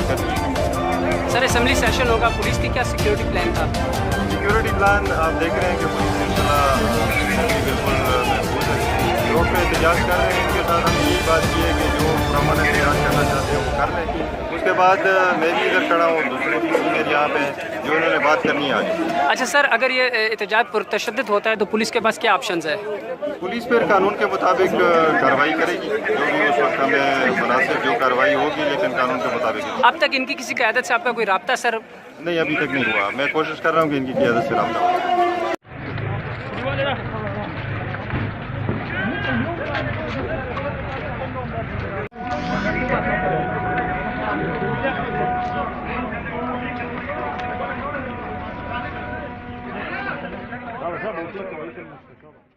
कर दी। Sir assembly session होगा, police की क्या सिक्योरिटी प्लान था? सिक्योरिटी प्लान आप देख रहे हैं कि पुलिस इंशाल्लाह बिल्कुल महफूज है। रोड पे एहतजाज कर रहे हैं, इनके साथ हम यही बात की है कि जो पुरअमन एहतजाज करना चाहते हैं वो कर लें। उसके बाद मैं भी इधर खड़ा हूँ, दूसरे भी सीनियर यहाँ पे हैं जो इन्होंने बात करनी है आगे। अच्छा सर, अगर ये एहतजाज पुरतशद्दुद होता है तो पुलिस के पास क्या ऑप्शंस है? पुलिस फिर कानून के मुताबिक कार्रवाई करेगी, जो भी उस वक्त हमें मुनासिब जो कार्रवाई होगी, लेकिन कानून के मुताबिक। अब तक इनकी किसी क़यादत से आपका कोई राब्ता सर? नहीं, अभी तक नहीं हुआ। मैं कोशिश कर रहा हूँ कि इनकी क़यादत से रब्ता हो। Dobra, samo uciekał, jestem na